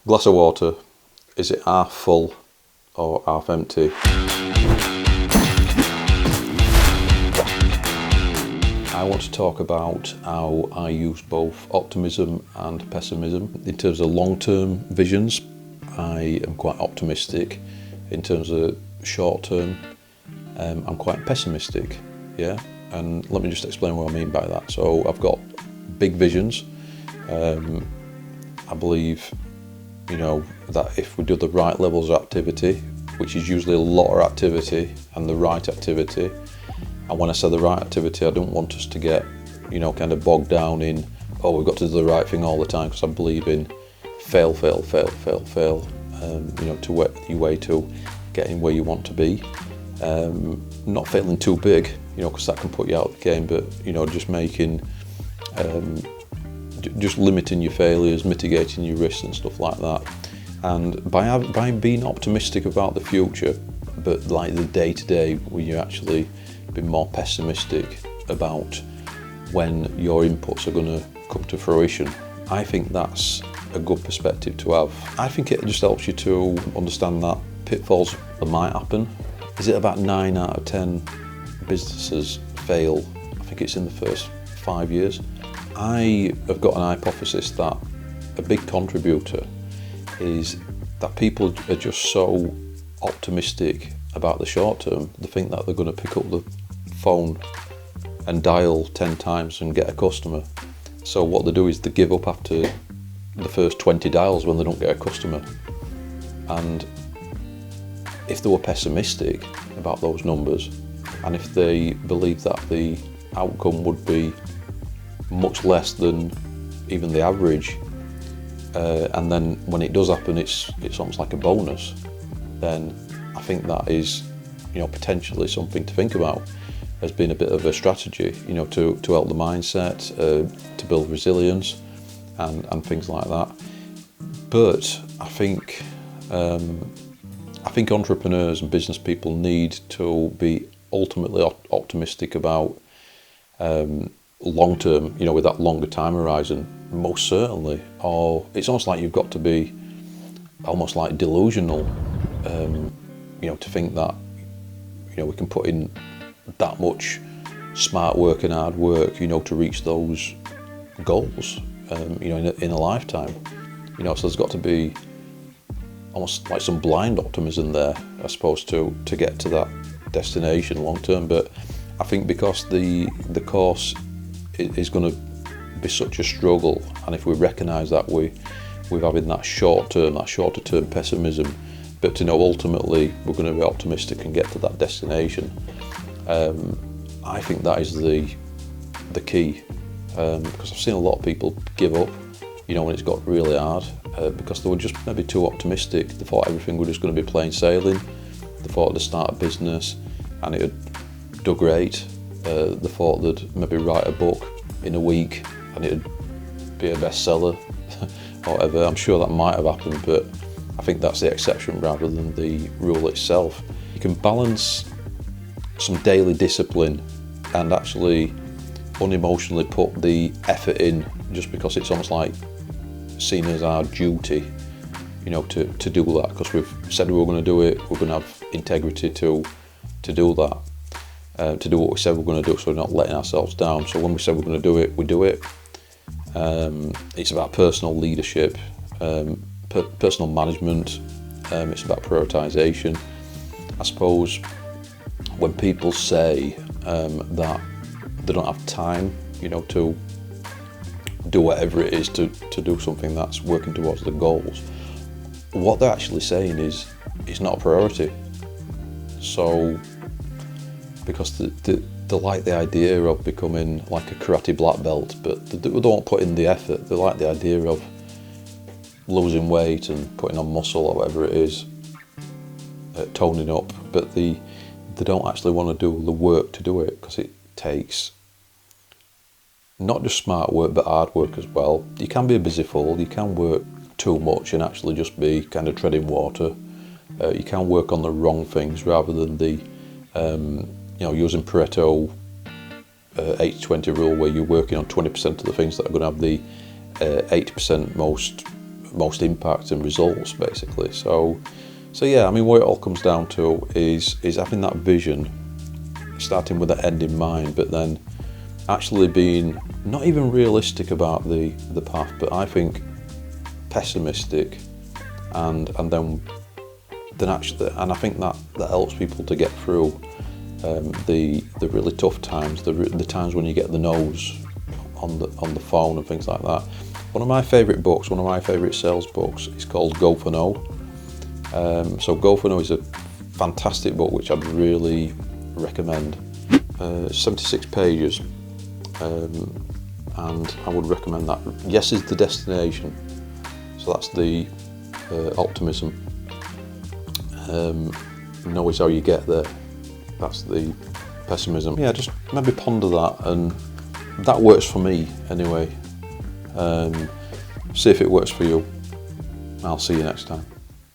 Glass of water, is it half full or half empty? I want to talk about how I use both optimism and pessimism. In terms of long-term visions, I am quite optimistic. In terms of short-term, I'm quite pessimistic, yeah? And let me just explain what I mean by that. So I've got big visions. I believe, that if we do the right levels of activity, which is usually a lot of activity and the right activity, and when I say the right activity, I don't want us to get, kind of bogged down in, we've got to do the right thing all the time, because I believe in fail, to work your way to getting where you want to be. Not failing too big, because that can put you out of the game, but, just making, just limiting your failures, mitigating your risks and stuff like that. And by being optimistic about the future, but like the day-to-day, when you actually be more pessimistic about when your inputs are going to come to fruition, I think that's a good perspective to have. I think it just helps you to understand that pitfalls that might happen. Is it about 9 out of 10 businesses fail? I think it's in the first 5 years. I have got an hypothesis that a big contributor is that people are just so optimistic about the short term. They think that they're going to pick up the phone and dial 10 times and get a customer. So what they do is they give up after the first 20 dials when they don't get a customer. And if they were pessimistic about those numbers, and if they believe that the outcome would be much less than even the average, and then when it does happen, it's almost like a bonus, then I think that is, potentially something to think about as being a bit of a strategy, to help the mindset, to build resilience, and things like that. But I think entrepreneurs and business people need to be ultimately optimistic about long term, with that longer time horizon, most certainly. Or it's almost like you've got to be almost like delusional, to think that, we can put in that much smart work and hard work, to reach those goals, in a lifetime. So there's got to be almost like some blind optimism there, I suppose, to get to that destination long term. But I think because the course is going to be such a struggle, and if we recognise that we're having that shorter term pessimism, but to know ultimately we're going to be optimistic and get to that destination, I think that is the key, because I've seen a lot of people give up, when it's got really hard, because they were just maybe too optimistic. They thought everything was just going to be plain sailing. They thought they'd start a business and it would do great. They thought they'd maybe write a book in a week and it would be a bestseller or whatever. I'm sure that might have happened, but I think that's the exception rather than the rule itself. You can balance some daily discipline and actually unemotionally put the effort in, just because it's almost like seen as our duty, to do that, because we've said we were going to do it. We're going to have integrity to do that, to do what we said we're going to do, so we're not letting ourselves down. So when we said we're going to do it, we do it. It's about personal leadership, personal management. It's about prioritisation. I suppose when people say that they don't have time, to do whatever it is to do something that's working towards the goals, what they're actually saying is it's not a priority. So, because they like the idea of becoming like a karate black belt, but they don't put in the effort. They like the idea of losing weight and putting on muscle or whatever it is, toning up, but they don't actually want to do the work to do it, because it takes not just smart work but hard work as well. You can be a busy fool, you can work too much and actually just be kind of treading water. You can work on the wrong things rather than the using Pareto 80-20 rule, where you're working on 20% of the things that are going to have the 80% most most impact and results, basically. So yeah, I mean, what it all comes down to is having that vision, starting with the end in mind, but then actually being not even realistic about the path, but I think pessimistic, and then actually, and I think that helps people to get through the really tough times, the times when you get the no's on the phone and things like that. One of my favourite books, one of my favourite sales books, is called Go for No. So Go for No is a fantastic book which I'd really recommend. 76 pages, and I would recommend that. Yes is the destination, so that's the optimism. No is how you get there, that's the pessimism. Yeah, just maybe ponder that, and that works for me anyway. See if it works for you. I'll see you next time.